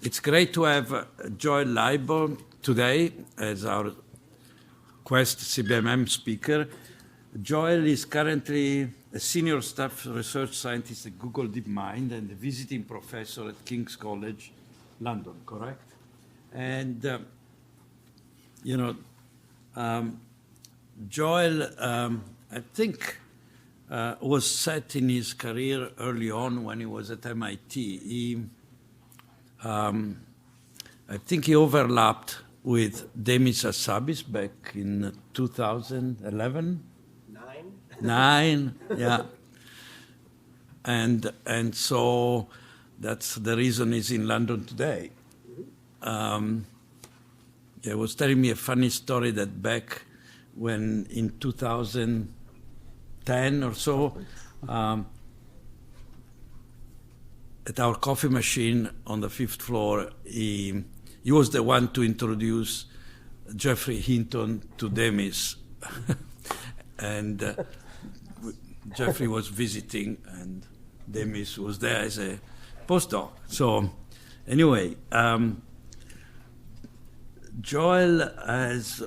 It's great to have Joel Leibo today as our Quest CBMM speaker. Joel is currently a senior staff research scientist at Google DeepMind and a visiting professor at King's College, London, correct? And, Joel, I think, was set in his career early on when he was at MIT. I think he overlapped with Demis Hassabis back in 2011. Nine, yeah. And so that's the reason he's in London today. He was telling me a funny story that back when in 2010 or so, at our coffee machine on the 5th floor, he was the one to introduce Geoffrey Hinton to Demis. And Geoffrey was visiting, and Demis was there as a postdoc. So anyway, Joel has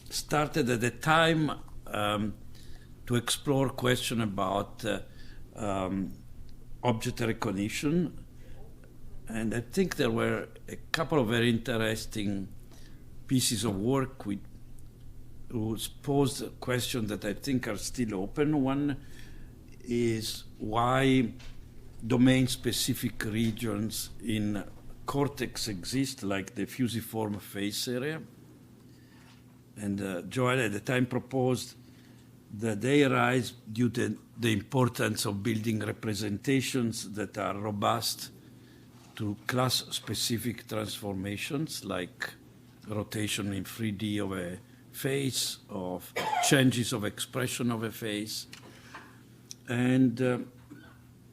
started at the time to explore question about object recognition. And I think there were a couple of very interesting pieces of work which posed questions that I think are still open. One is why domain-specific regions in cortex exist, like the fusiform face area. And Joel at the time proposed that they arise due to the importance of building representations that are robust to class-specific transformations, like rotation in 3D of a face, of changes of expression of a face. And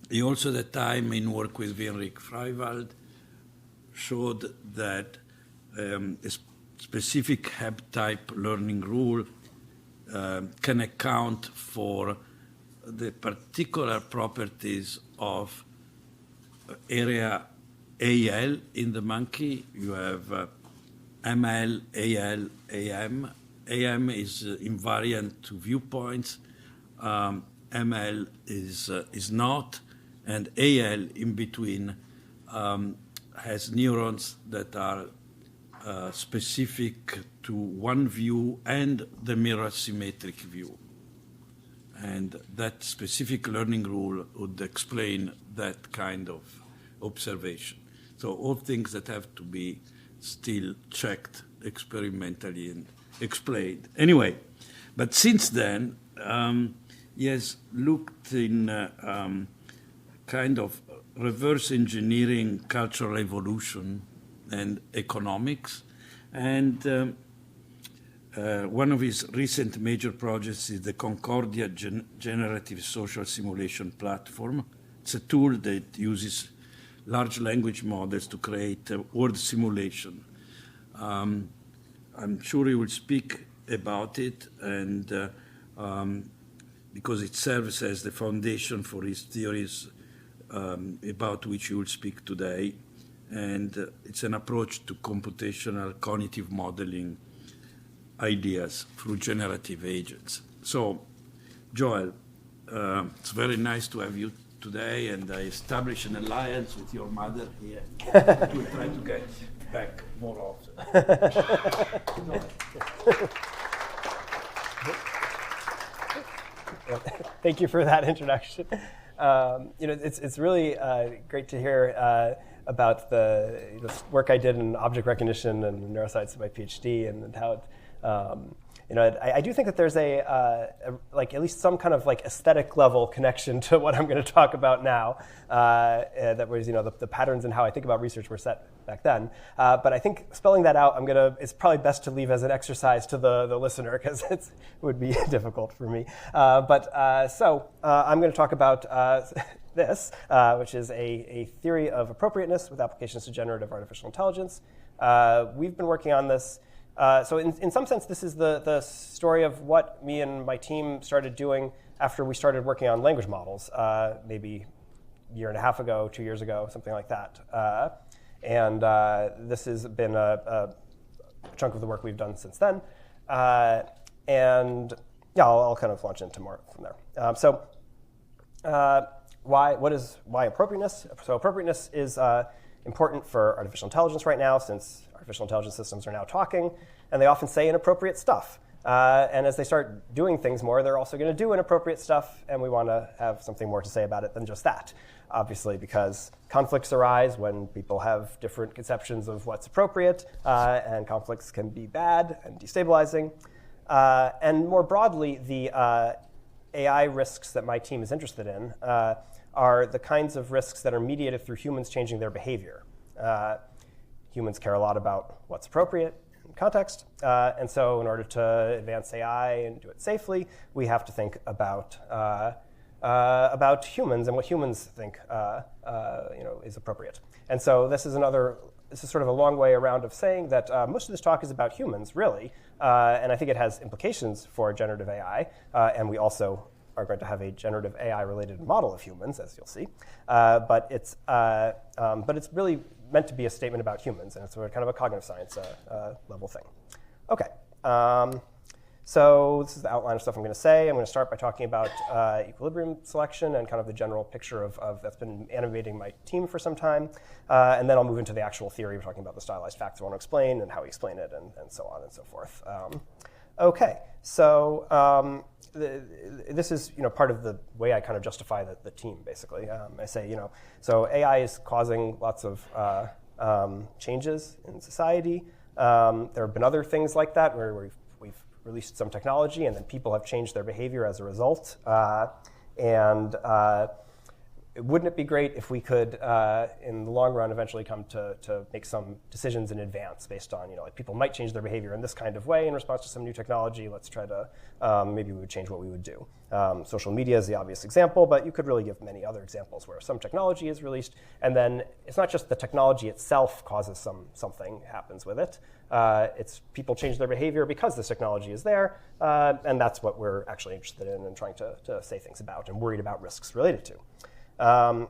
he also at the time, in work with Weinrich Freiwald, showed that a specific Hebb-type learning rule can account for the particular properties of area AL in the monkey. You have ML, AL, AM. AM is invariant to viewpoints. ML is not, and AL in between has neurons that are specific to one view and the mirror symmetric view. And that specific learning rule would explain that kind of observation. So all things that have to be still checked experimentally and explained. Anyway, but since then, he has looked in kind of reverse engineering cultural evolution and economics. And one of his recent major projects is the Concordia Generative Social Simulation Platform. It's a tool that uses large language models to create a word simulation. I'm sure he will speak about it, and because it serves as the foundation for his theories about which he will speak today. And it's an approach to computational cognitive modeling ideas through generative agents. So, Joel, it's very nice to have you today, and I established an alliance with your mother here. We'll try to get back more often. Thank you for that introduction. It's really great to hear about the work I did in object recognition and neuroscience in my PhD, and how it, I do think that there's at least some kind of aesthetic level connection to what I'm going to talk about now. That was the patterns and how I think about research were set back then. But I think spelling that out, it's probably best to leave as an exercise to the listener, because it would be difficult for me. So I'm going to talk about this, which is a theory of appropriateness with applications to generative artificial intelligence. We've been working on this. So in some sense, this is the story of what me and my team started doing after we started working on language models, maybe a year and a half ago, 2 years ago, something like that. And this has been a chunk of the work we've done since then. And yeah, I'll kind of launch into more from there. Why appropriateness? So appropriateness is important for artificial intelligence right now, since artificial intelligence systems are now talking, and they often say inappropriate stuff. And as they start doing things more, they're also going to do inappropriate stuff, and we want to have something more to say about it than just that. Obviously, because conflicts arise when people have different conceptions of what's appropriate, and conflicts can be bad and destabilizing. And more broadly, the AI risks that my team is interested in are the kinds of risks that are mediated through humans changing their behavior. Humans care a lot about what's appropriate in context, and so in order to advance AI and do it safely, we have to think about humans and what humans think is appropriate. And so this is sort of a long way around of saying that most of this talk is about humans, really, and I think it has implications for generative AI, and we also are going to have a generative AI-related model of humans, as you'll see. But it's really meant to be a statement about humans, and it's kind of a cognitive science level thing. OK. So this is the outline of stuff I'm going to say. I'm going to start by talking about equilibrium selection and kind of the general picture of that's been animating my team for some time. And then I'll move into the actual theory. We're talking about the stylized facts I want to explain and how we explain it and so on and so forth. OK. So this is part of the way I kind of justify the team, basically. I say, so AI is causing lots of changes in society. There have been other things like that where we've released some technology, and then people have changed their behavior as a result. Wouldn't it be great if we could, in the long run, eventually come to make some decisions in advance based on, like people might change their behavior in this kind of way in response to some new technology. Let's try to, maybe we would change what we would do. Social media is the obvious example, but you could really give many other examples where some technology is released, and then it's not just the technology itself causes something happens with it. It's people change their behavior because this technology is there, and that's what we're actually interested in and trying to say things about and worried about risks related to.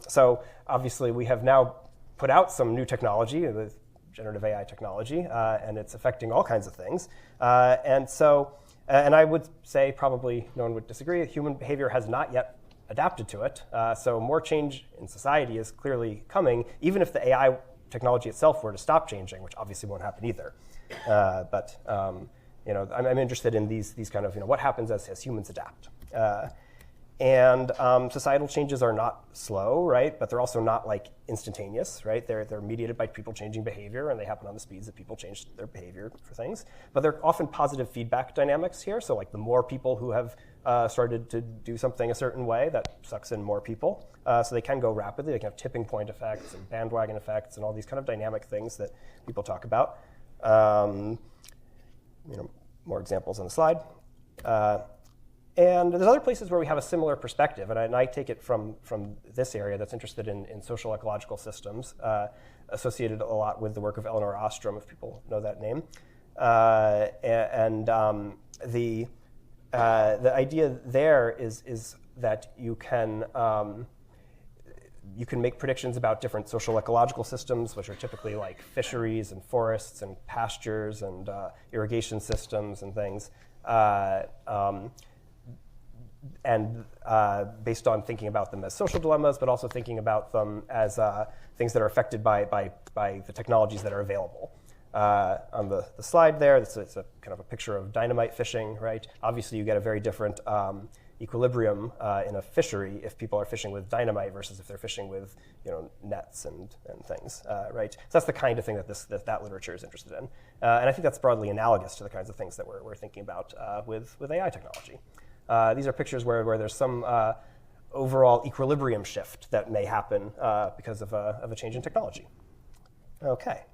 So obviously, we have now put out some new technology, the generative AI technology, and it's affecting all kinds of things. And I would say, probably no one would disagree, human behavior has not yet adapted to it. So more change in society is clearly coming, even if the AI technology itself were to stop changing, which obviously won't happen either. But I'm interested in these kind of what happens as humans adapt. And societal changes are not slow, right? But they're also not like instantaneous, right? They're mediated by people changing behavior, and they happen on the speeds that people change their behavior for things. But they're often positive feedback dynamics here. So like the more people who have started to do something a certain way, that sucks in more people. So they can go rapidly. They can have tipping point effects and bandwagon effects and all these kind of dynamic things that people talk about. More examples on the slide. And there's other places where we have a similar perspective, and I take it from this area that's interested in social ecological systems, associated a lot with the work of Elinor Ostrom, if people know that name. The idea there is that you can make predictions about different social ecological systems, which are typically like fisheries and forests and pastures and irrigation systems and things. Based on thinking about them as social dilemmas, but also thinking about them as things that are affected by the technologies that are available. On the slide there, it's a kind of a picture of dynamite fishing, right? Obviously, you get a very different equilibrium in a fishery if people are fishing with dynamite versus if they're fishing with nets and things, right? So that's the kind of thing that literature is interested in, and I think that's broadly analogous to the kinds of things that we're thinking about with AI technology. These are pictures where there's some overall equilibrium shift that may happen because of a change in technology. OK.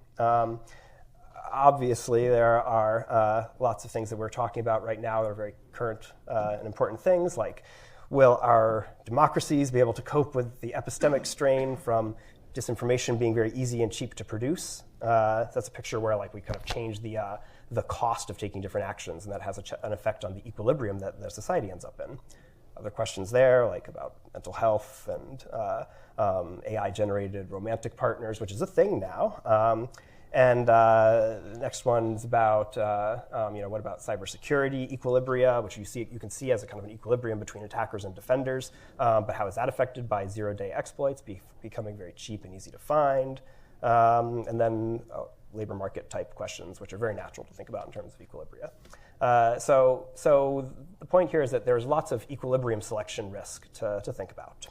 Obviously, there are lots of things that we're talking about right now that are very current and important things, like will our democracies be able to cope with the epistemic strain from disinformation being very easy and cheap to produce? That's a picture where we kind of change the cost of taking different actions, and that has an effect on the equilibrium that society ends up in. other questions there, like about mental health and AI-generated romantic partners, which is a thing now. And the next one's about, what about cybersecurity equilibria, which you can see as a kind of an equilibrium between attackers and defenders, but how is that affected by zero-day exploits becoming very cheap and easy to find? And then labor market type questions, which are very natural to think about in terms of equilibria. So the point here is that there's lots of equilibrium selection risk to think about.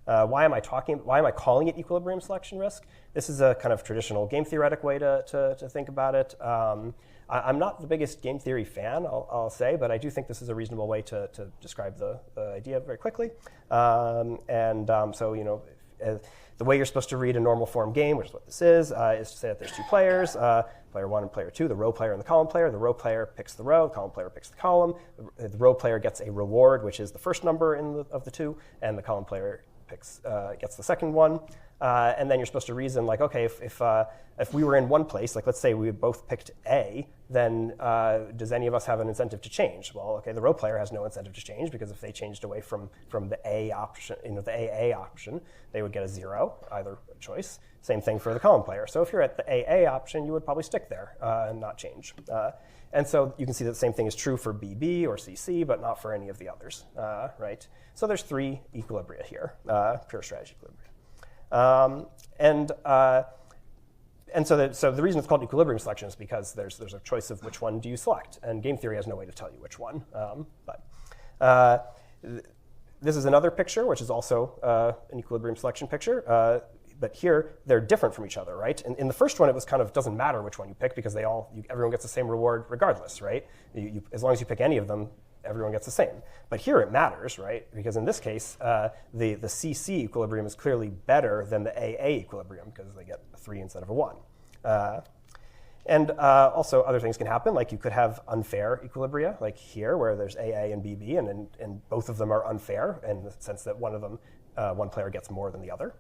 Why am I calling it equilibrium selection risk? This is a kind of traditional game theoretic way to think about it. I'm not the biggest game theory fan, I'll say, but I do think this is a reasonable way to describe the idea very quickly. The way you're supposed to read a normal form game, which is what this is to say that there's two players, player one and player two, the row player and the column player. The row player picks the row, the column player picks the column. The row player gets a reward, which is the first number of the two, and the column player gets the second one. And then you're supposed to reason like, okay, if we were in one place, like let's say we both picked A, then does any of us have an incentive to change? Well, okay, the row player has no incentive to change because if they changed away from the A option, the AA option, they would get a 0, either choice. Same thing for the column player. So if you're at the AA option, you would probably stick there and not change. And so you can see that the same thing is true for BB or CC, but not for any of the others, right? So there's 3 equilibria here, pure strategy equilibria. And so the reason it's called equilibrium selection is because there's a choice of which one do you select, and game theory has no way to tell you which one. This is another picture, which is also an equilibrium selection picture. But here, they're different from each other, right? In the first one, it was kind of doesn't matter which one you pick because everyone gets the same reward regardless, right? As long as you pick any of them, everyone gets the same. But here it matters, right? Because in this case, the CC equilibrium is clearly better than the AA equilibrium because they get a 3 instead of a 1. And also other things can happen, like you could have unfair equilibria, like here where there's AA and BB, and both of them are unfair in the sense that one of them, one player gets more than the other.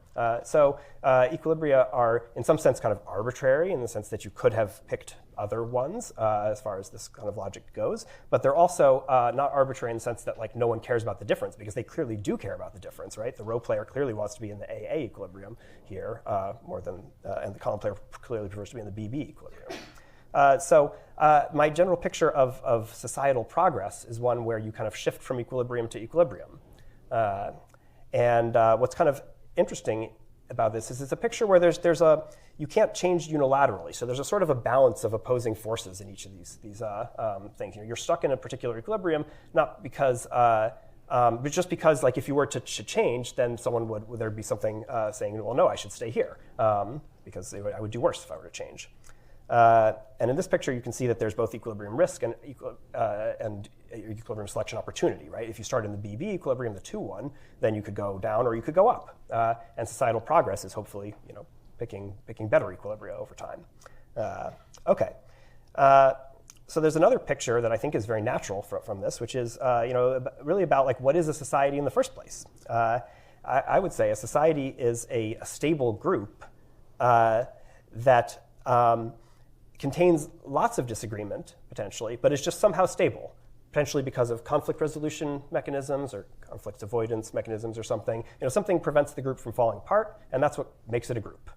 So equilibria are in some sense kind of arbitrary in the sense that you could have picked other ones as far as this kind of logic goes, but they're also not arbitrary in the sense that like no one cares about the difference because they clearly do care about the difference, right? The row player clearly wants to be in the AA equilibrium here more than, and the column player clearly prefers to be in the BB equilibrium. So my general picture of societal progress is one where you kind of shift from equilibrium to equilibrium. And what's kind of interesting about this is it's a picture where you can't change unilaterally. So there's a sort of a balance of opposing forces in each of these things. You're stuck in a particular equilibrium, not because, but just because like if you were to change, then there'd be something saying, well, no, I should stay here because I would do worse if I were to change. And in this picture, you can see that there's both equilibrium risk and equilibrium selection opportunity, right? If you start in the BB equilibrium, the 2-1, then you could go down or you could go up. And societal progress is hopefully, picking better equilibria over time. Okay. So there's another picture that I think is very natural from this, which is, really about like what is a society in the first place? I would say a society is a stable group that contains lots of disagreement, potentially, but is just somehow stable, potentially because of conflict resolution mechanisms or conflict avoidance mechanisms or something. Something prevents the group from falling apart, and that's what makes it a group.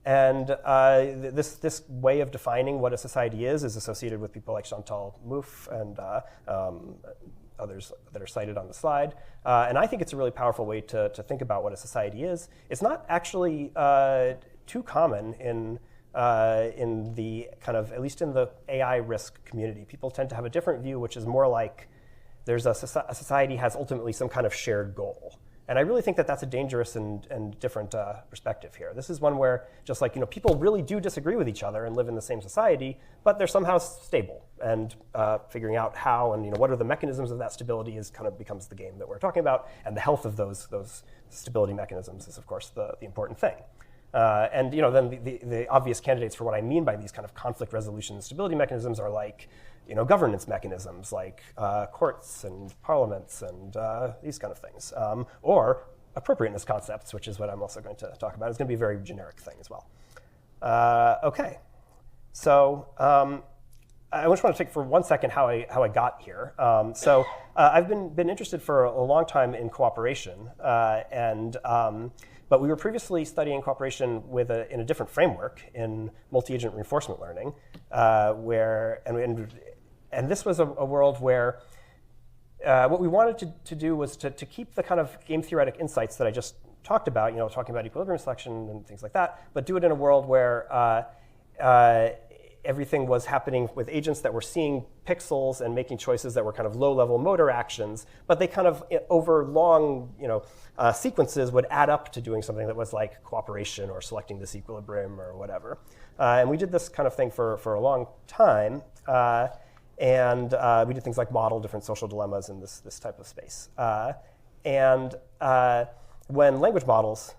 This way of defining what a society is associated with people like Chantal Mouffe and others that are cited on the slide. And I think it's a really powerful way to think about what a society is. It's not actually too common in the kind of, at least in the AI risk community. People tend to have a different view, which is more like there's a society has ultimately some kind of shared goal. And I really think that that's a dangerous and different perspective here. This is one where just like, people really do disagree with each other and live in the same society, but they're somehow stable. And figuring out how and what are the mechanisms of that stability becomes the game that we're talking about. And the health of those stability mechanisms is, of course, the important thing. Then the obvious candidates for what I mean by these kind of conflict resolution and stability mechanisms are like, governance mechanisms like courts and parliaments and these kind of things, or appropriateness concepts, which is what I'm also going to talk about. It's going to be a very generic thing as well. Okay, so I just want to take for 1 second how I got here. I've been interested for a long time in cooperation, but we were previously studying cooperation in a different framework in multi-agent reinforcement learning, and this was a world where what we wanted to do was to keep the kind of game theoretic insights that I just talked about, talking about equilibrium selection and things like that, but do it in a world where everything was happening with agents that were seeing pixels and making choices that were kind of low-level motor actions, but they kind of, over long sequences, would add up to doing something that was like cooperation or selecting this equilibrium or whatever. And we did this kind of thing for a long time. And we did things like model different social dilemmas in this type of space. When language models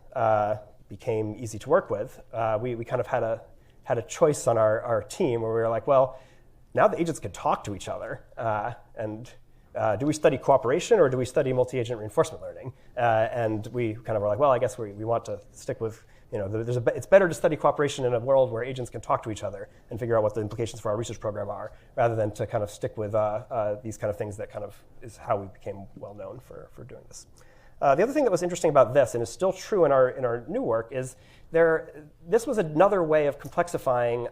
became easy to work with, we kind of had a choice on our team where we were like, well, now the agents can talk to each other. Do we study cooperation or do we study multi-agent reinforcement learning? And we kind of were like, well, I guess we want to stick with, it's better to study cooperation in a world where agents can talk to each other and figure out what the implications for our research program are, rather than to kind of stick with these kind of things that kind of is how we became well known for doing this. The other thing that was interesting about this, and is still true in our new work, is this was another way of complexifying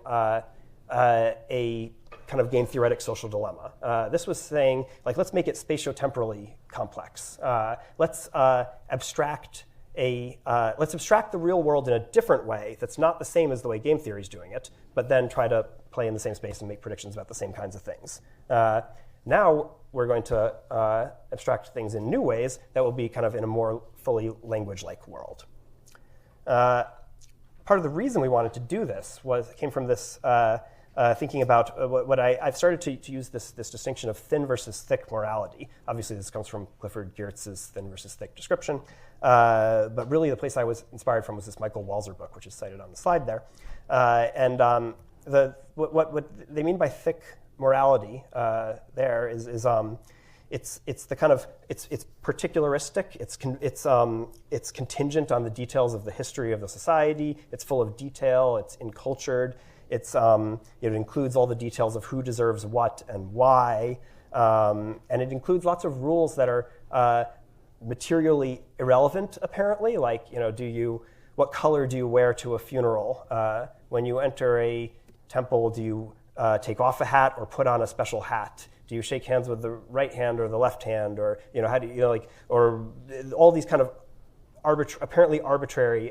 a kind of game theoretic social dilemma. This was saying, like, let's make it spatiotemporally complex. Let's abstract the real world in a different way that's not the same as the way game theory is doing it, but then try to play in the same space and make predictions about the same kinds of things. Now we're going to abstract things in new ways that will be kind of in a more fully language-like world. Part of the reason we wanted to do this came from this thinking about what I've started to use this distinction of thin versus thick morality. Obviously, this comes from Clifford Geertz's thin versus thick description. But really, the place I was inspired from was this Michael Walzer book, which is cited on the slide there. What they mean by thick morality there is it's the kind of it's particularistic. It's contingent on the details of the history of the society. It's full of detail. It's encultured. It includes all the details of who deserves what and why, and it includes lots of rules that are materially irrelevant. Apparently, like what color do you wear to a funeral? When you enter a temple, do you take off a hat or put on a special hat? Do you shake hands with the right hand or the left hand, or how do or all these kind of apparently arbitrary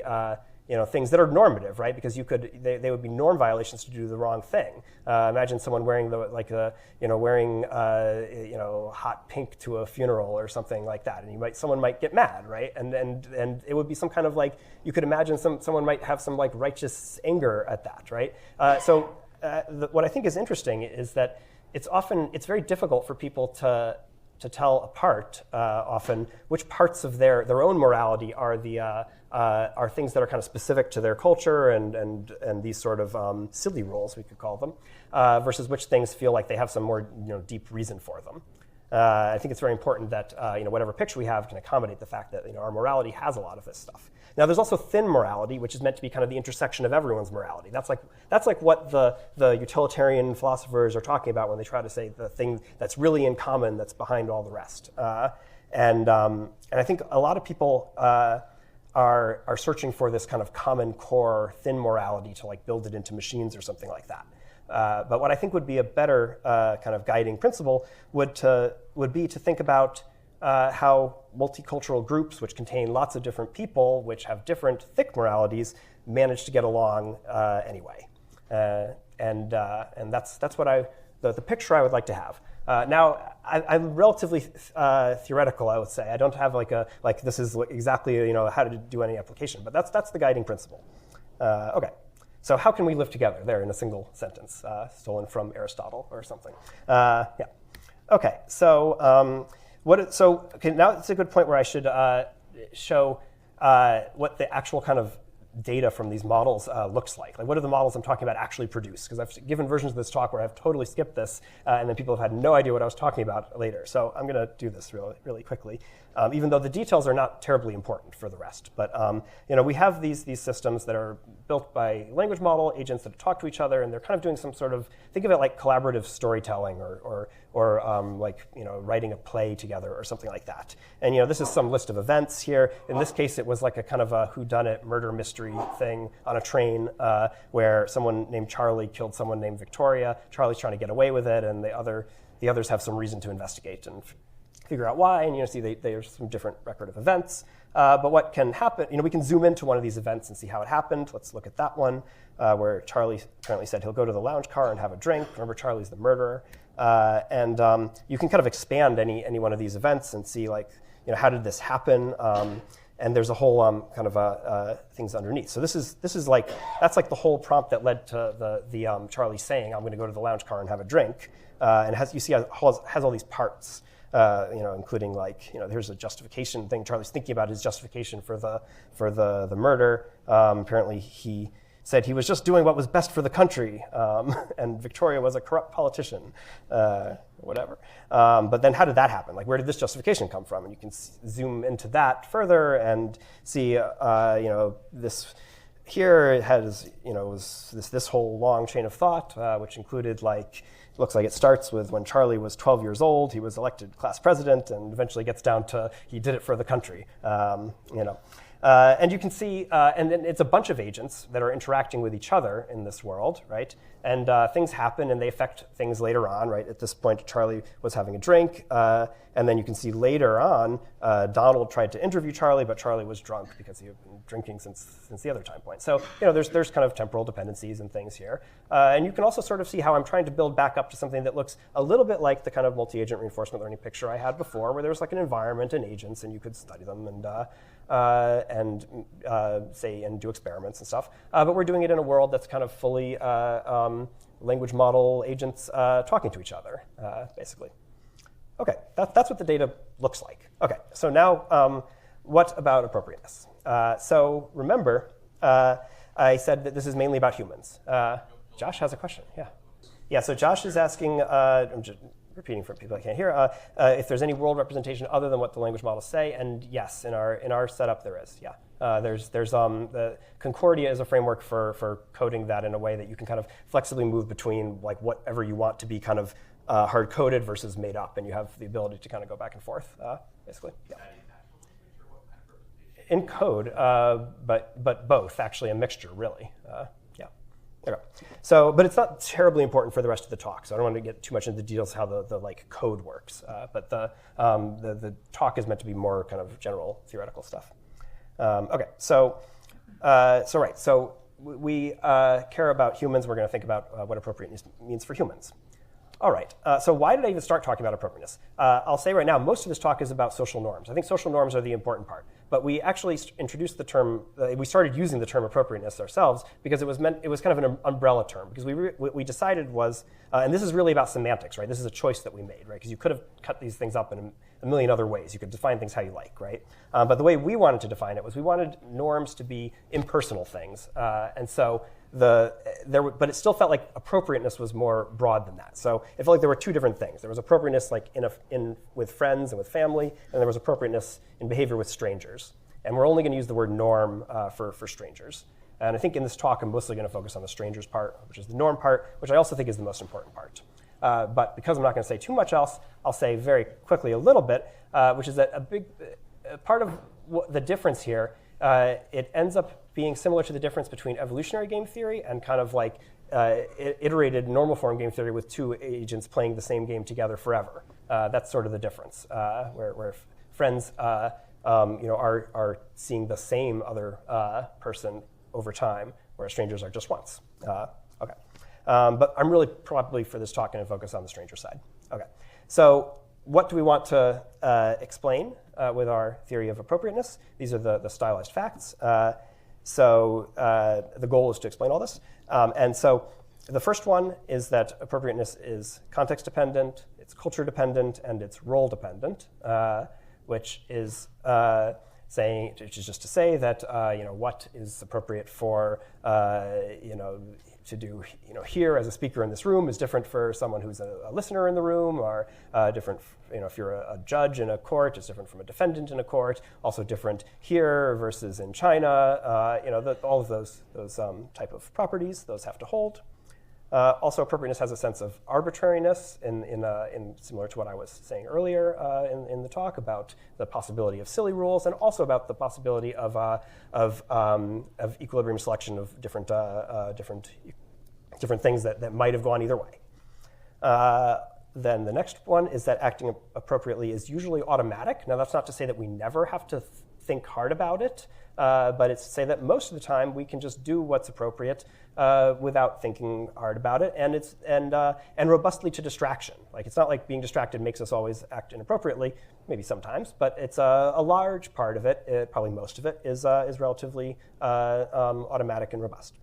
things that are normative, right? Because they would be norm violations to do the wrong thing. Imagine someone wearing hot pink to a funeral or something like that, and someone might get mad, right? And it would be some kind of you could imagine someone might have some righteous anger at that, right? What I think is interesting is that it's very difficult for people to tell apart often which parts of their own morality are things that are kind of specific to their culture and these sort of silly rules, we could call them, versus which things feel like they have some more deep reason for them. I think it's very important that whatever picture we have can accommodate the fact that our morality has a lot of this stuff. Now, there's also thin morality, which is meant to be kind of the intersection of everyone's morality. That's like what the utilitarian philosophers are talking about when they try to say the thing that's really in common that's behind all the rest. And I think a lot of people are searching for this kind of common core thin morality to build it into machines or something like that. But what I think would be a better kind of guiding principle would be to think about how multicultural groups, which contain lots of different people, which have different thick moralities, manage to get along anyway. And that's what the picture I would like to have. Now, I'm relatively theoretical, I would say. I don't have this is exactly how to do any application, but that's the guiding principle. Okay. So how can we live together? There in a single sentence, stolen from Aristotle or something. Yeah. Okay. So now it's a good point where I should show what the actual kind of data from these models looks like. What do the models I'm talking about actually produce? Because I've given versions of this talk where I've totally skipped this, and then people have had no idea what I was talking about later. So I'm going to do this really, really quickly. even though the details are not terribly important for the rest. But we have these systems that are built by language model agents that talk to each other, and they're kind of doing some sort of, think of it like collaborative storytelling or writing a play together or something like that. And this is some list of events here. In this case, it was like a kind of a whodunit murder mystery thing on a train where someone named Charlie killed someone named Victoria. Charlie's trying to get away with it, and the others have some reason to investigate and figure out why. And see there's some different record of events. But what can happen, we can zoom into one of these events and see how it happened. Let's look at that one where Charlie apparently said he'll go to the lounge car and have a drink. Remember, Charlie's the murderer. And you can kind of expand any one of these events and see how did this happen? And there's a whole kind of things underneath. So this is that's like the whole prompt that led to the Charlie saying, I'm going to go to the lounge car and have a drink. And has all these parts. Including here's a justification thing. Charlie's thinking about his justification for the murder. Apparently, he said he was just doing what was best for the country, and Victoria was a corrupt politician, whatever. But then, how did that happen? Where did this justification come from? And you can zoom into that further and see, this. Here it has, was this whole long chain of thought, which included looks like it starts with when Charlie was 12 years old, he was elected class president, and eventually gets down to he did it for the country. And you can see, and then it's a bunch of agents that are interacting with each other in this world, right? And things happen and they affect things later on, right? At this point, Charlie was having a drink, and then you can see later on, Donald tried to interview Charlie, but Charlie was drunk because he had been drinking since the other time point. So there's kind of temporal dependencies and things here. And you can also sort of see how I'm trying to build back up to something that looks a little bit like the kind of multi-agent reinforcement learning picture I had before, where there was an environment and agents, and you could study them and do experiments and stuff. But we're doing it in a world that's kind of fully language model agents talking to each other, basically. Okay, that's what the data looks like. Okay, so now what about appropriateness? So remember, I said that this is mainly about humans. Josh has a question, yeah. Yeah, so Josh is asking, I'm just repeating for people I can't hear, if there's any world representation other than what the language models say, and yes, in our setup there is, yeah. There's the Concordia is a framework for coding that in a way that you can kind of flexibly move between whatever you want to be kind of hard-coded versus made up, and you have the ability to kind of go back and forth, basically. Yeah. In code, but both, actually, a mixture, really. Yeah. Okay. So, but it's not terribly important for the rest of the talk, so I don't want to get too much into the details how the code works. But the talk is meant to be more kind of general theoretical stuff. Okay. So we care about humans. We're going to think about what appropriateness means for humans. All right, so why did I even start talking about appropriateness? I'll say right now, most of this talk is about social norms. I think social norms are the important part. But we actually introduced the term, we started using the term appropriateness ourselves because it was kind of an umbrella term. Because what we decided was, and this is really about semantics, right? This is a choice that we made, right? Because you could have cut these things up in a million other ways. You could define things how you like, right? But the way we wanted to define it was we wanted norms to be impersonal things. And so but it still felt like appropriateness was more broad than that. So it felt like there were two different things. There was appropriateness with friends and with family, and there was appropriateness in behavior with strangers. And we're only going to use the word norm for strangers. And I think in this talk, I'm mostly going to focus on the strangers part, which is the norm part, which I also think is the most important part. But because I'm not going to say too much else, I'll say very quickly a little bit, which is that a big part of the difference here, it ends up being similar to the difference between evolutionary game theory and kind of iterated normal form game theory with two agents playing the same game together forever. That's sort of the difference, where friends are seeing the same other person over time, whereas strangers are just once. Okay, but I'm really probably for this talk going to focus on the stranger side. Okay, so what do we want to explain with our theory of appropriateness? These are the stylized facts. So the goal is to explain all this. And so the first one is that appropriateness is context dependent, it's culture dependent, and it's role dependent, which is saying, which is just to say that what is appropriate for to do here as a speaker in this room is different for someone who's a listener in the room, or different if you're a judge in a court, it's different from a defendant in a court. Also different here versus in China. All of those type of properties, those have to hold. Also, appropriateness has a sense of arbitrariness in similar to what I was saying earlier in the talk about the possibility of silly rules, and also about the possibility of equilibrium selection of different things that might have gone either way. Then the next one is that acting appropriately is usually automatic. Now, that's not to say that we never have to think hard about it, but it's to say that most of the time we can just do what's appropriate without thinking hard about it, and robustly to distraction. Like, it's not like being distracted makes us always act inappropriately, maybe sometimes, but it's a large part of it, probably most of it, is relatively automatic and robust.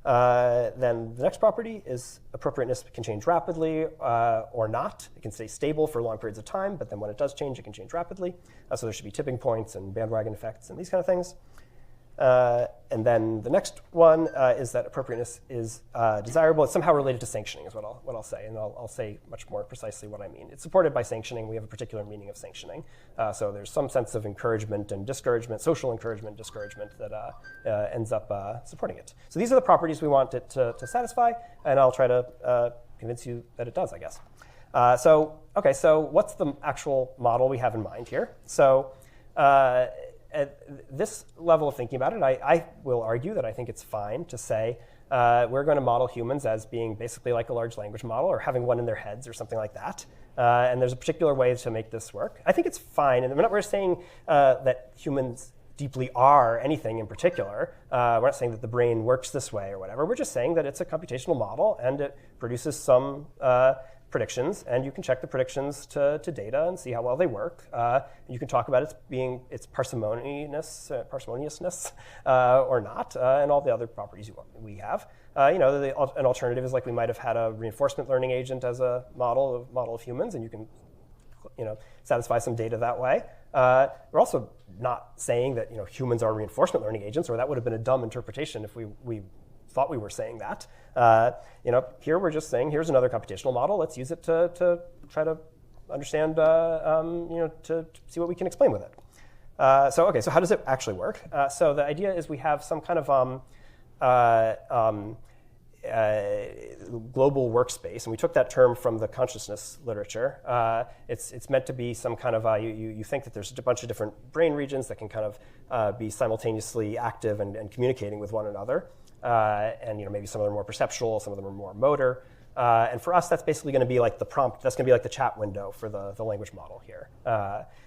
Then the next property is appropriateness can change rapidly or not. It can stay stable for long periods of time, but then when it does change, it can change rapidly. So there should be tipping points and bandwagon effects and these kind of things. And then the next one is that appropriateness is desirable. It's somehow related to sanctioning is what I'll say, and I'll say much more precisely what I mean. It's supported by sanctioning. We have a particular meaning of sanctioning. So there's some sense of encouragement and discouragement, social encouragement, discouragement that ends up supporting it. So these are the properties we want it to satisfy, and I'll try to convince you that it does, I guess. So what's the actual model we have in mind here? So at this level of thinking about it, I will argue that I think it's fine to say we're going to model humans as being basically like a large language model, or having one in their heads or something like that. And there's a particular way to make this work. I think it's fine. And we're saying that humans deeply are anything in particular. We're not saying that the brain works this way or whatever. We're just saying that it's a computational model, and it produces some predictions, and you can check the predictions to data and see how well they work. You can talk about its parsimoniousness or not, and all the other properties we have. An alternative is like we might have had a reinforcement learning agent as a model of humans, and you can satisfy some data that way. We're also not saying that humans are reinforcement learning agents, or that would have been a dumb interpretation if we thought we were saying that. Here we're just saying, here's another computational model. Let's use it to try to understand, to see what we can explain with it. So how does it actually work? So the idea is we have some kind of global workspace, and we took that term from the consciousness literature. It's meant to be some kind of, you think that there's a bunch of different brain regions that can kind of be simultaneously active and communicating with one another. And maybe some of them are more perceptual, some of them are more motor. And for us, that's basically going to be like the prompt. That's going to be like the chat window for the language model here,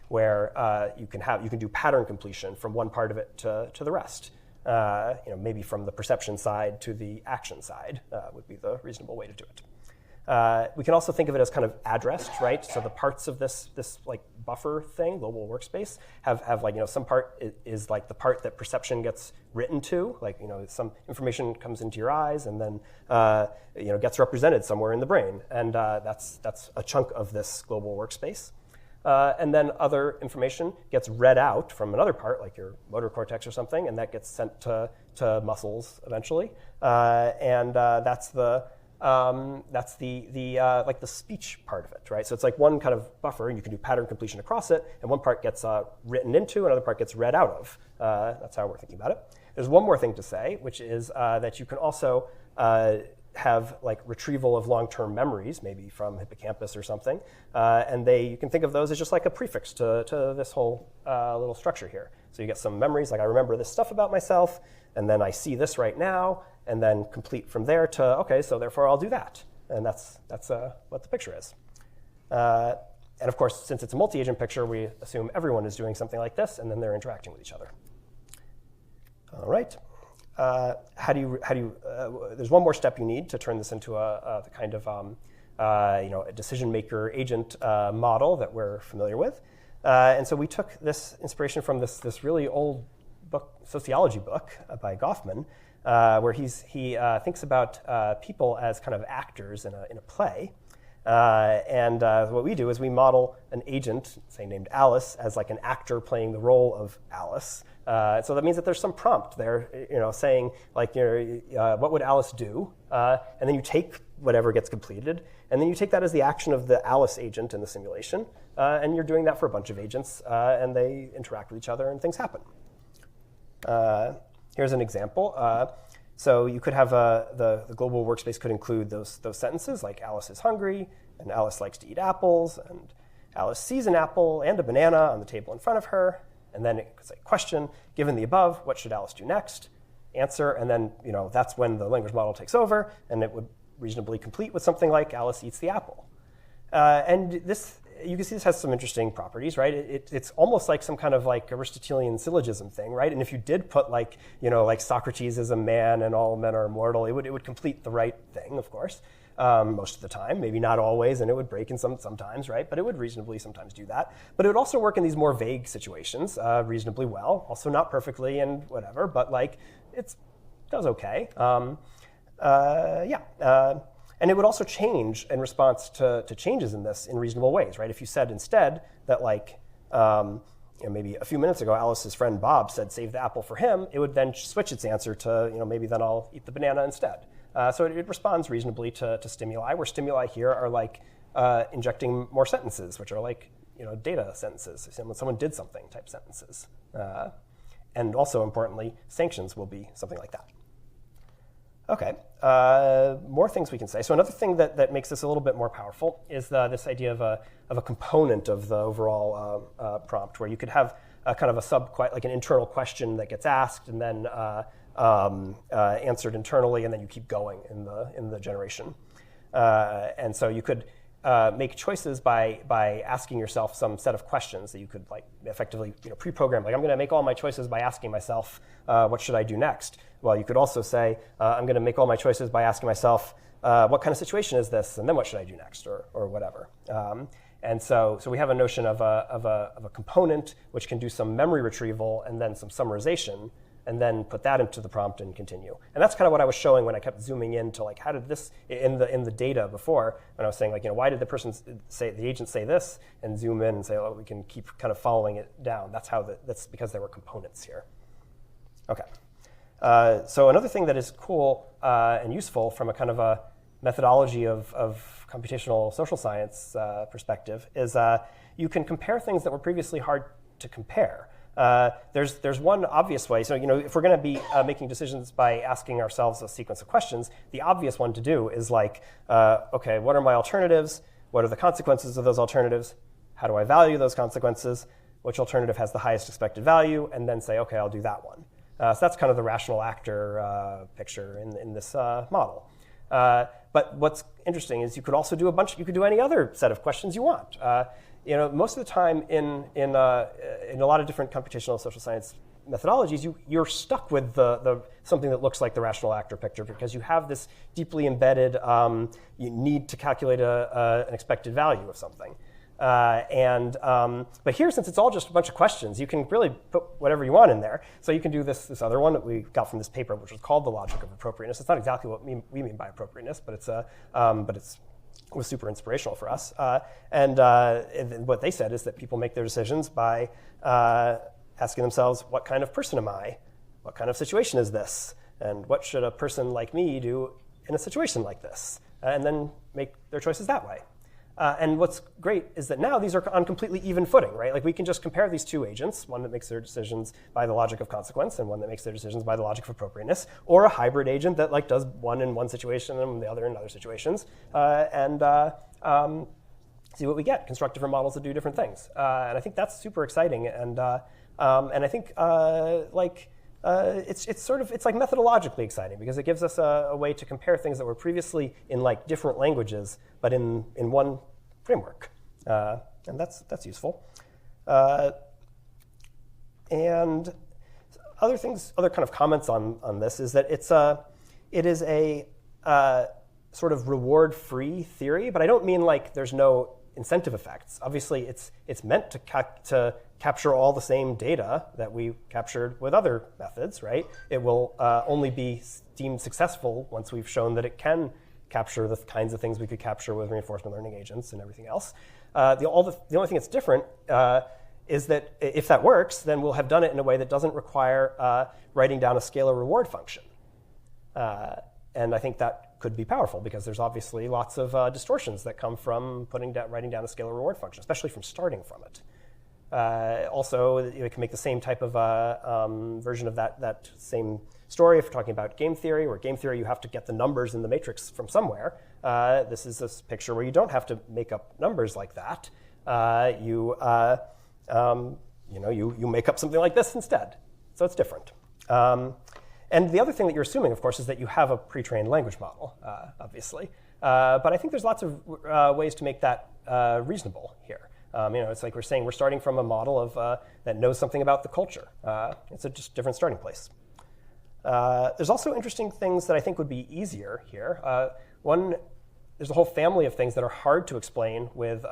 where you can do pattern completion from one part of it to the rest. Maybe from the perception side to the action side would be the reasonable way to do it. We can also think of it as kind of addressed, right? So the parts of this like buffer thing, global workspace, have like some part is like the part that perception gets written to, like some information comes into your eyes and then gets represented somewhere in the brain, and that's a chunk of this global workspace. And then other information gets read out from another part, like your motor cortex or something, and that gets sent to muscles eventually. And that's the like the speech part of it, right? So it's like one kind of buffer, and you can do pattern completion across it, and one part gets written into, another part gets read out of. That's how we're thinking about it. There's one more thing to say, which is that you can also have like retrieval of long-term memories, maybe from hippocampus or something, and you can think of those as just like a prefix to this whole little structure here. So you get some memories, like I remember this stuff about myself, and then I see this right now, and then complete from there to, okay, so therefore I'll do that. And that's what the picture is. And of course, since it's a multi-agent picture, we assume everyone is doing something like this, and then they're interacting with each other. All right. There's one more step you need to turn this into the kind of a decision maker agent model that we're familiar with. And so we took this inspiration from this really old sociology book by Goffman, where he thinks about people as kind of actors in a play. And what we do is we model an agent, say named Alice, as like an actor playing the role of Alice. So that means that there's some prompt there, saying like, what would Alice do? And then you take whatever gets completed, and then you take that as the action of the Alice agent in the simulation, and you're doing that for a bunch of agents, and they interact with each other, and things happen. Here's an example. So you could have the global workspace could include those sentences like Alice is hungry, and Alice likes to eat apples, and Alice sees an apple and a banana on the table in front of her, and then it could say, question, given the above, what should Alice do next? Answer, and then that's when the language model takes over, and it would reasonably complete with something like Alice eats the apple. And this, you can see this has some interesting properties, right? It's almost like some kind of like Aristotelian syllogism thing, right? And if you did put like, like Socrates is a man and all men are immortal, it would complete the right thing, of course, most of the time, maybe not always, and it would break in sometimes, right? But it would reasonably sometimes do that. But it would also work in these more vague situations reasonably well, also not perfectly and whatever, but like it does okay. And it would also change in response to changes in this in reasonable ways, right? If you said instead that like, maybe a few minutes ago, Alice's friend Bob said, save the apple for him, it would then switch its answer to, maybe then I'll eat the banana instead. So it responds reasonably to stimuli, where stimuli here are like injecting more sentences, which are like, data sentences, when someone did something type sentences. And also importantly, sanctions will be something like that. Okay, more things we can say. So another thing that makes this a little bit more powerful is this idea of a component of the overall prompt, where you could have a kind of like an internal question that gets asked and then answered internally, and then you keep going in the generation. And so you could make choices by asking yourself some set of questions that you could like effectively pre-program. Like I'm going to make all my choices by asking myself, what should I do next? Well, you could also say, I'm going to make all my choices by asking myself, what kind of situation is this? And then what should I do next, or whatever. And so we have a notion of a component which can do some memory retrieval and then some summarization, and then put that into the prompt and continue. And that's kind of what I was showing when I kept zooming in to like, how did this, in the data before, when I was saying like, why did the agent say this, and zoom in and say, oh, we can keep kind of following it down. That's because there were components here. Okay. So another thing that is cool and useful from a kind of a methodology of computational social science perspective is you can compare things that were previously hard to compare. There's one obvious way. So if we're going to be making decisions by asking ourselves a sequence of questions, the obvious one to do is like, okay, what are my alternatives? What are the consequences of those alternatives? How do I value those consequences? Which alternative has the highest expected value? And then say, okay, I'll do that one. So that's kind of the rational actor picture in this model. But what's interesting is you could also do you could do any other set of questions you want. Most of the time in a lot of different computational social science methodologies, you're stuck with something that looks like the rational actor picture because you have this deeply embedded you need to calculate an expected value of something. But here, since it's all just a bunch of questions, you can really put whatever you want in there. So you can do this other one that we got from this paper, which was called the logic of appropriateness. It's not exactly what we mean by appropriateness, but it was super inspirational for us. And what they said is that people make their decisions by asking themselves, what kind of person am I? What kind of situation is this? And what should a person like me do in a situation like this? And then make their choices that way. And what's great is that now these are on completely even footing, right? Like we can just compare these two agents, one that makes their decisions by the logic of consequence and one that makes their decisions by the logic of appropriateness, or a hybrid agent that like does one in one situation and the other in other situations, and see what we get, construct different models that do different things. And I think that's super exciting. And I think it's like methodologically exciting because it gives us a way to compare things that were previously in like different languages, but in one framework, and that's useful. And other kind of comments on this is that it is a sort of reward-free theory, but I don't mean like there's no incentive effects. Obviously, it's meant to capture all the same data that we captured with other methods, right? It will only be deemed successful once we've shown that it can capture the kinds of things we could capture with reinforcement learning agents and everything else. The only thing that's different is that if that works, then we'll have done it in a way that doesn't require writing down a scalar reward function. And I think that could be powerful because there's obviously lots of distortions that come from writing down a scalar reward function, especially from starting from it. Also, it can make the same type of version of that same story if we're talking about game theory, where game theory you have to get the numbers in the matrix from somewhere. This is this picture where you don't have to make up numbers like that. You make up something like this instead. So it's different. And the other thing that you're assuming, of course, is that you have a pre-trained language model, obviously. But I think there's lots of ways to make that reasonable here. It's like we're saying we're starting from a model of that knows something about the culture. It's a just different starting place. There's also interesting things that I think would be easier here. One, there's a whole family of things that are hard to explain with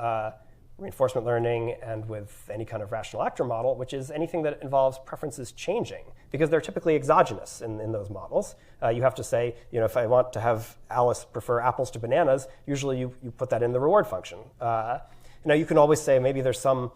reinforcement learning and with any kind of rational actor model, which is anything that involves preferences changing, because they're typically exogenous in those models. You have to say, if I want to have Alice prefer apples to bananas, usually you put that in the reward function. You can always say maybe there's some,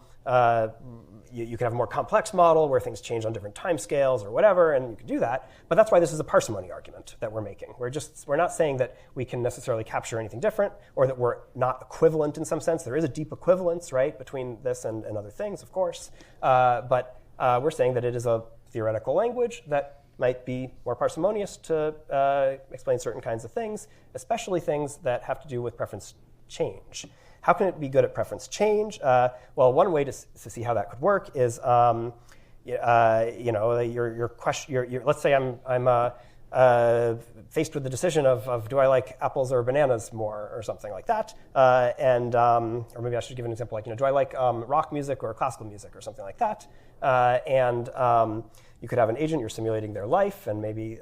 you can have a more complex model where things change on different time scales or whatever, and you can do that. But that's why this is a parsimony argument that we're making. We're not saying that we can necessarily capture anything different or that we're not equivalent in some sense. There is a deep equivalence, right, between this and other things, of course. But we're saying that it is a theoretical language that might be more parsimonious to explain certain kinds of things, especially things that have to do with preference change. How can it be good at preference change? Well, one way to see how that could work is, your question. Let's say I'm faced with the decision of do I like apples or bananas more, or something like that, or maybe I should give an example like do I like rock music or classical music or something like that, you could have an agent, you're simulating their life, and maybe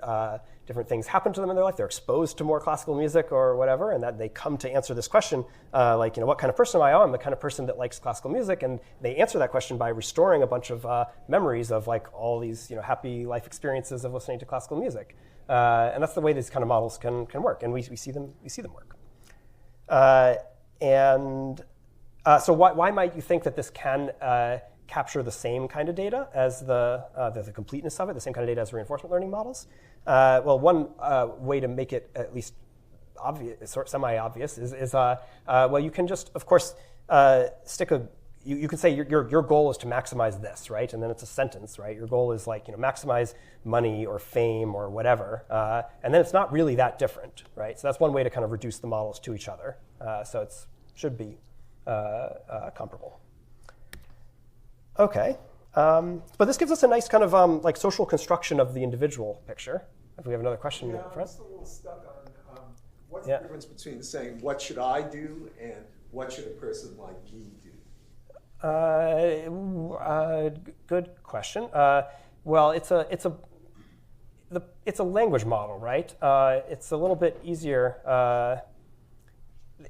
different things happen to them in their life. They're exposed to more classical music or whatever, and that they come to answer this question, what kind of person am I? Oh, I'm the kind of person that likes classical music, and they answer that question by restoring a bunch of memories of all these happy life experiences of listening to classical music, and that's the way these kind of models can work, and we see them work. So why might you think that this can capture the same kind of data as the completeness of it, the same kind of data as reinforcement learning models? Well, one way to make it at least obvious, sort of semi-obvious, is you can just, of course, stick a. You can say your goal is to maximize this, right? And then it's a sentence, right? Your goal is maximize money or fame or whatever, and then it's not really that different, right? So that's one way to kind of reduce the models to each other. So it should be comparable. Okay, but this gives us a nice kind of social construction of the individual picture. If we have another question in front. I'm just a little stuck on what's the difference between saying what should I do and what should a person like me do? Good question. Well, it's a language model, right? It's a little bit easier.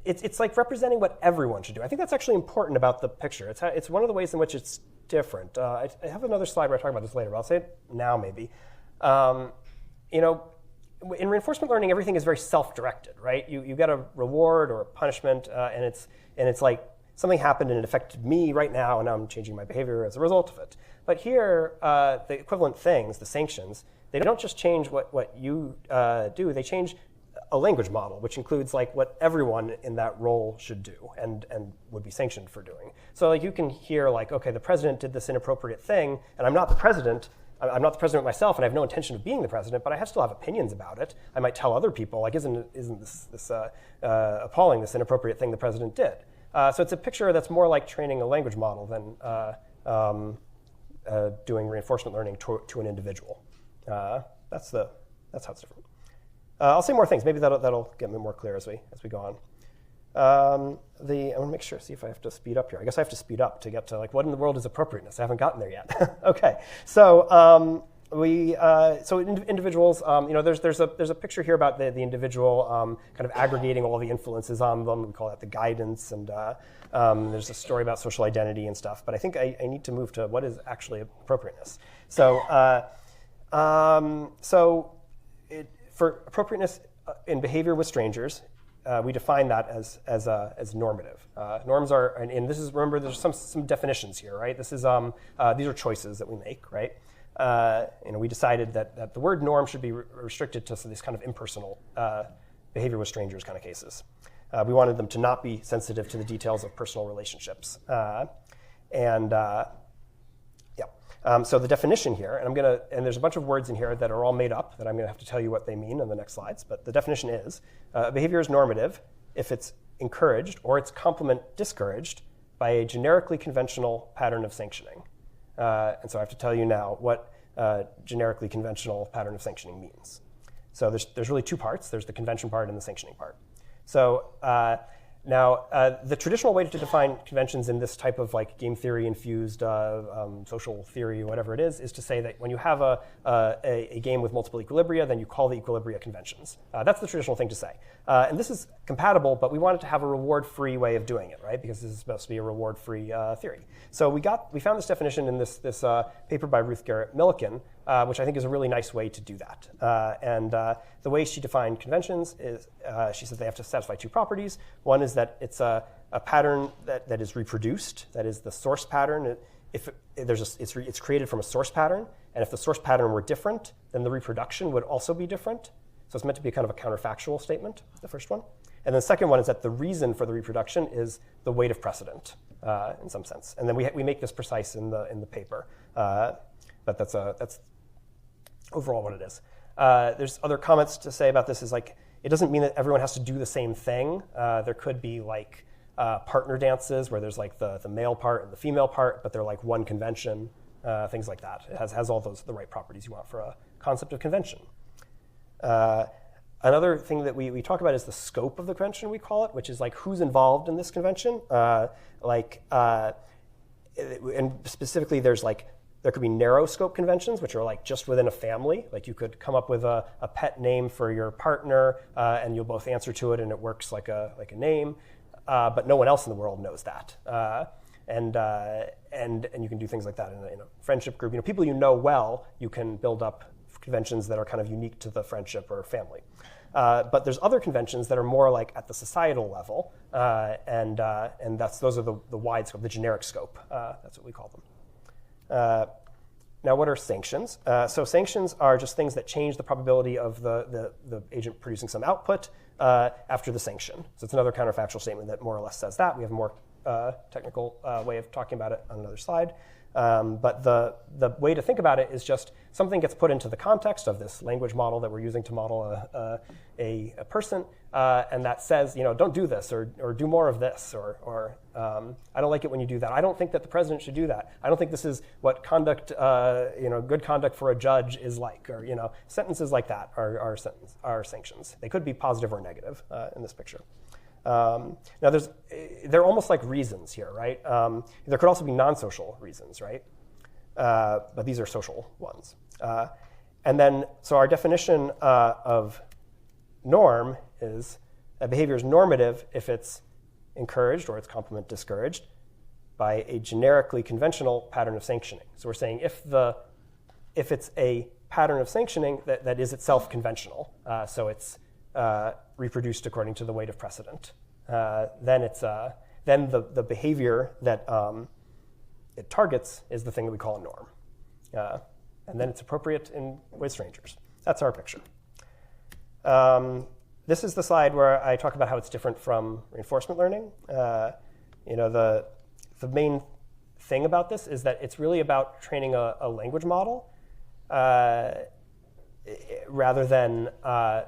It's like representing what everyone should do. I think that's actually important about the picture. It's one of the ways in which it's different. I have another slide where I talk about this later, but I'll say it now maybe. In reinforcement learning, everything is very self-directed, right? You get a reward or a punishment, and it's like something happened and it affected me right now, and now I'm changing my behavior as a result of it. But here, the equivalent things, the sanctions, they don't just change what you do, they change a language model, which includes what everyone in that role should do and would be sanctioned for doing. So you can hear okay, the president did this inappropriate thing, and I'm not the president. I'm not the president myself, and I have no intention of being the president, but I still have opinions about it. I might tell other people, isn't this appalling, this inappropriate thing the president did? So it's a picture that's more like training a language model than doing reinforcement learning to an individual. That's how it's different. I'll say more things. Maybe that'll get me more clear as we go on. I want to make sure, see if I have to speed up here. I guess I have to speed up to get to what in the world is appropriateness. I haven't gotten there yet. Okay, so individuals. There's a picture here about the individual kind of aggregating all the influences on them. We call that the guidance, and there's a story about social identity and stuff. But I think I need to move to what is actually appropriateness. For appropriateness in behavior with strangers, we define that as normative. Norms are, and this is, remember, there's some definitions here, right? This is these are choices that we make, right? We decided that the word norm should be restricted to these kind of impersonal behavior with strangers kind of cases. We wanted them to not be sensitive to the details of personal relationships. So the definition here, and there's a bunch of words in here that are all made up that I'm going to have to tell you what they mean in the next slides, but the definition is, behavior is normative if it's encouraged or its complement discouraged by a generically conventional pattern of sanctioning. And so I have to tell you now what generically conventional pattern of sanctioning means. So there's really two parts. There's the convention part and the sanctioning part. So now, the traditional way to define conventions in this type of like game theory infused social theory, whatever it is to say that when you have a game with multiple equilibria, then you call the equilibria conventions. That's the traditional thing to say. And this is compatible, but we wanted to have a reward-free way of doing it, right? Because this is supposed to be a reward-free theory. So we found this definition in this paper by Ruth Garrett Millikan, which I think is a really nice way to do that. And the way she defined conventions is, she said they have to satisfy two properties. One is that it's a pattern that is reproduced, that is the source pattern. It's created from a source pattern, and if the source pattern were different, then the reproduction would also be different. So it's meant to be kind of a counterfactual statement, the first one. And then the second one is that the reason for the reproduction is the weight of precedent, in some sense. And then we make this precise in the paper, but that's overall what it is. There's other comments to say about this is like, it doesn't mean that everyone has to do the same thing. There could be like partner dances where there's like the male part and the female part, but they're like one convention, things like that. It has all the right properties you want for a concept of convention. Another thing that we talk about is the scope of the convention, we call it, which is like who's involved in this convention. And specifically, there could be narrow scope conventions, which are like just within a family. Like you could come up with a pet name for your partner, and you'll both answer to it, and it works like a name. But no one else in the world knows that. And you can do things like that in a friendship group. People you know well, you can build up conventions that are kind of unique to the friendship or family. But there's other conventions that are more like at the societal level, and those are the wide scope, the generic scope. That's what we call them. Now, what are sanctions? So sanctions are just things that change the probability of the agent producing some output after the sanction. So it's another counterfactual statement that more or less says that. We have a more technical way of talking about it on another slide. But the way to think about it is just something gets put into the context of this language model that we're using to model a person, and that says, don't do this, or do more of this, or I don't like it when you do that. I don't think that the president should do that. I don't think this is what conduct, good conduct for a judge is like, or sentences like that are sanctions. They could be positive or negative in this picture. Now, they're almost like reasons here, right? There could also be non-social reasons, right? But these are social ones. And then, so our definition of norm is that behavior is normative if it's encouraged or its complement discouraged by a generically conventional pattern of sanctioning. So we're saying if it's a pattern of sanctioning that is itself conventional, so it's reproduced according to the weight of precedent, then the behavior that it targets is the thing that we call a norm, and then it's appropriate with strangers. That's our picture. This is the slide where I talk about how it's different from reinforcement learning. The main thing about this is that it's really about training a language model. Rather than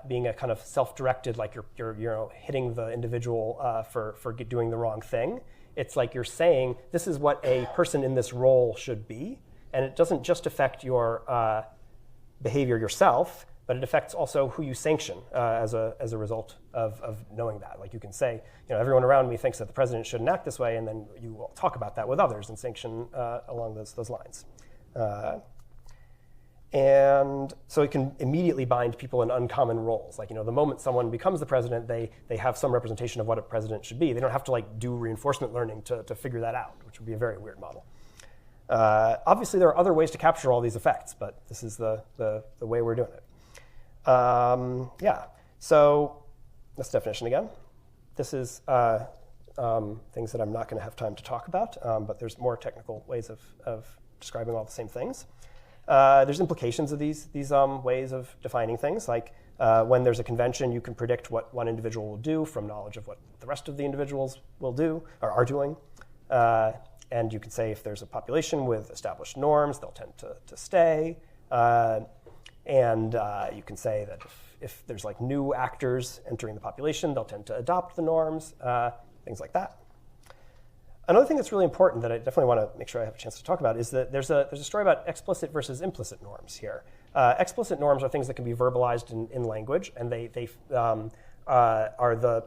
being a kind of self-directed, like you're hitting the individual for doing the wrong thing. It's like you're saying, this is what a person in this role should be, and it doesn't just affect your behavior yourself, but it affects also who you sanction as a result of knowing that. Like you can say, everyone around me thinks that the president shouldn't act this way, and then you will talk about that with others and sanction along those lines. And so it can immediately bind people in uncommon roles. Like, the moment someone becomes the president, they have some representation of what a president should be. They don't have to do reinforcement learning to figure that out, which would be a very weird model. Obviously, there are other ways to capture all these effects, but this is the way we're doing it. So this definition again. this is things that I'm not going to have time to talk about, but there's more technical ways of describing all the same things. There's implications of these ways of defining things, like when there's a convention, you can predict what one individual will do from knowledge of what the rest of the individuals will do or are doing. And you can say if there's a population with established norms, they'll tend to stay. And you can say that if there's like new actors entering the population, they'll tend to adopt the norms, things like that. Another thing that's really important that I definitely want to make sure I have a chance to talk about is that there's a story about explicit versus implicit norms here. Explicit norms are things that can be verbalized in language, and they are the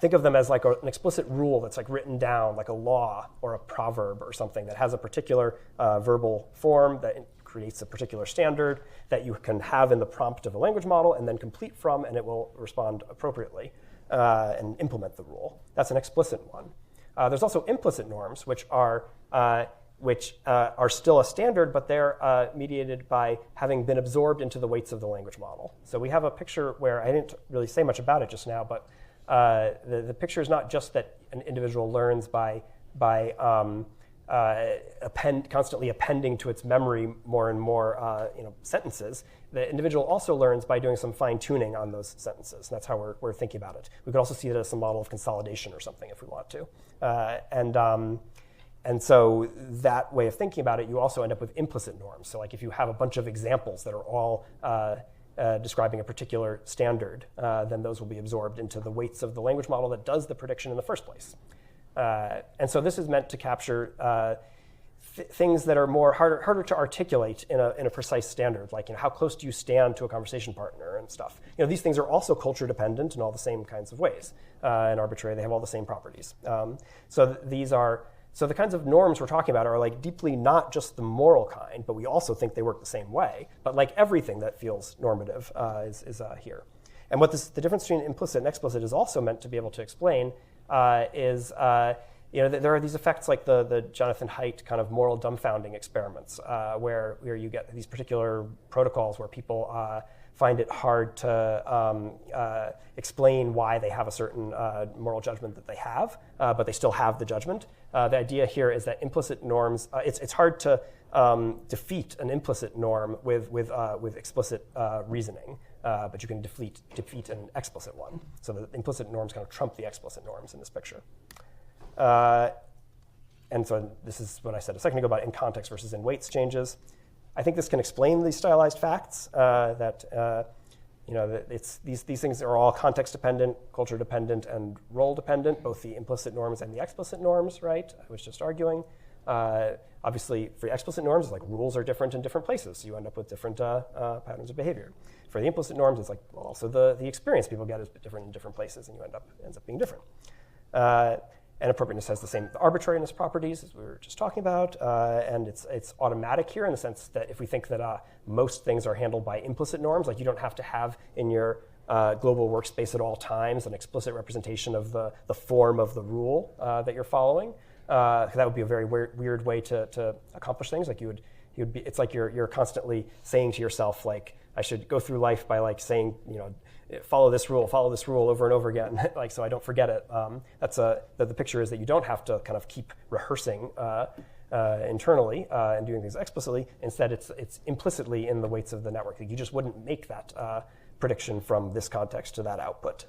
think of them as like an explicit rule that's like written down, like a law or a proverb or something that has a particular verbal form that creates a particular standard that you can have in the prompt of a language model and then complete from, and it will respond appropriately and implement the rule. That's an explicit one. There's also implicit norms, which are still a standard, but they're mediated by having been absorbed into the weights of the language model. So we have a picture where I didn't really say much about it just now, but the picture is not just that an individual learns by constantly appending to its memory more and more sentences. The individual also learns by doing some fine-tuning on those sentences. And that's how we're thinking about it. We could also see it as a model of consolidation or something if we want to. And so that way of thinking about it, you also end up with implicit norms. So like if you have a bunch of examples that are all describing a particular standard, then those will be absorbed into the weights of the language model that does the prediction in the first place. And so this is meant to capture things that are harder to articulate in a precise standard, like how close do you stand to a conversation partner and stuff. These things are also culture dependent in all the same kinds of ways. And arbitrary, they have all the same properties. So the kinds of norms we're talking about are like deeply not just the moral kind, but we also think they work the same way. But like everything that feels normative is here. And what the difference between implicit and explicit is also meant to be able to explain is there are these effects like the Jonathan Haidt kind of moral dumbfounding experiments, where you get these particular protocols where people find it hard to explain why they have a certain moral judgment that they have, but they still have the judgment. The idea here is that implicit norms, it's hard to defeat an implicit norm with explicit reasoning, but you can defeat an explicit one. So the implicit norms kind of trump the explicit norms in this picture. And so this is what I said a second ago about in context versus in weights changes. I think this can explain these stylized facts that these things are all context dependent, culture dependent, and role dependent, both the implicit norms and the explicit norms, right? I was just arguing. Obviously, for the explicit norms, like rules are different in different places, so you end up with different patterns of behavior. For the implicit norms, it's like also the experience people get is different in different places, and ends up being different. And appropriateness has the same arbitrariness properties as we were just talking about, and it's automatic here in the sense that if we think that most things are handled by implicit norms, like you don't have to have in your global workspace at all times an explicit representation of the form of the rule that you're following. That would be a very weird way to accomplish things. Like it's like you're constantly saying to yourself, like, I should go through life by like saying, follow this rule over and over again, like so I don't forget it. The picture is that you don't have to kind of keep rehearsing internally and doing things explicitly. Instead, it's implicitly in the weights of the network. You just wouldn't make that prediction from this context to that output.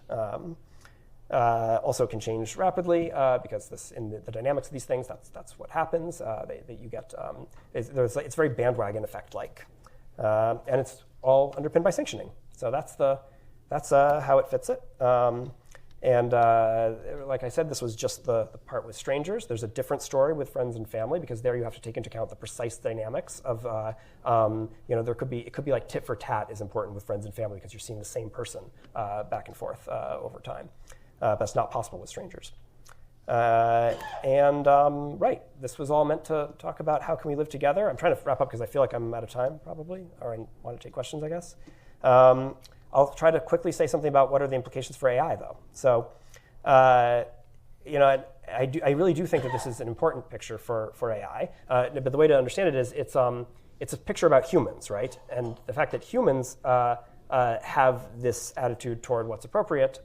Also can change rapidly because in the dynamics of these things, that's what happens. You get it's very bandwagon effect like, and it's all underpinned by sanctioning. So that's how it fits it. And like I said, this was just the part with strangers. There's a different story with friends and family because there you have to take into account the precise dynamics of, it could be like tit for tat is important with friends and family because you're seeing the same person back and forth over time. That's not possible with strangers. Right, this was all meant to talk about how can we live together. I'm trying to wrap up because I feel like I'm out of time probably, or I want to take questions, I guess. I'll try to quickly say something about what are the implications for AI, though. So, I really do think that this is an important picture for AI. But the way to understand it is it's a picture about humans, right? And the fact that humans have this attitude toward what's appropriate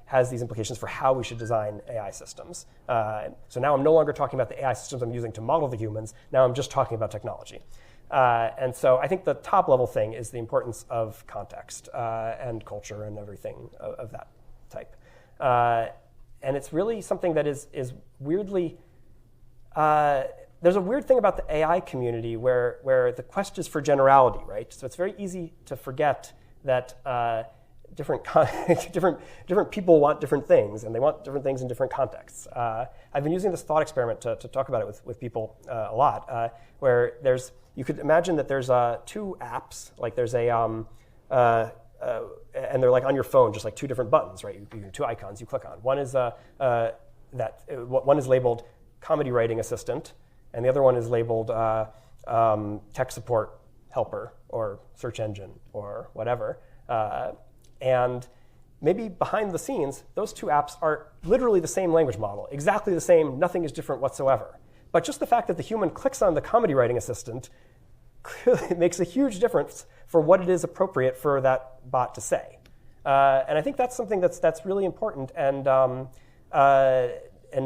has these implications for how we should design AI systems. So now I'm no longer talking about the AI systems I'm using to model the humans. Now I'm just talking about technology. And so I think the top level thing is the importance of context and culture and everything of that type. And it's really something that is weirdly, there's a weird thing about the AI community where the quest is for generality, right? So it's very easy to forget that different people want different things, and they want different things in different contexts. I've been using this thought experiment to talk about it with people a lot, where you could imagine that there's two apps, like there's and they're like on your phone, just like two different buttons, right? Two icons you click on. One is one is labeled comedy writing assistant, and the other one is labeled tech support helper or search engine or whatever. And maybe behind the scenes, those two apps are literally the same language model, exactly the same, nothing is different whatsoever. But just the fact that the human clicks on the comedy writing assistant clearly makes a huge difference for what it is appropriate for that bot to say. And I think that's something that's really important and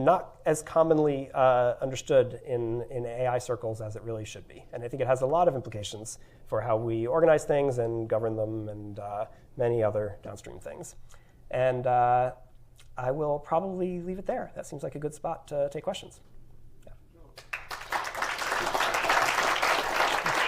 not as commonly understood in AI circles as it really should be. And I think it has a lot of implications for how we organize things and govern them and many other downstream things. And I will probably leave it there. That seems like a good spot to take questions.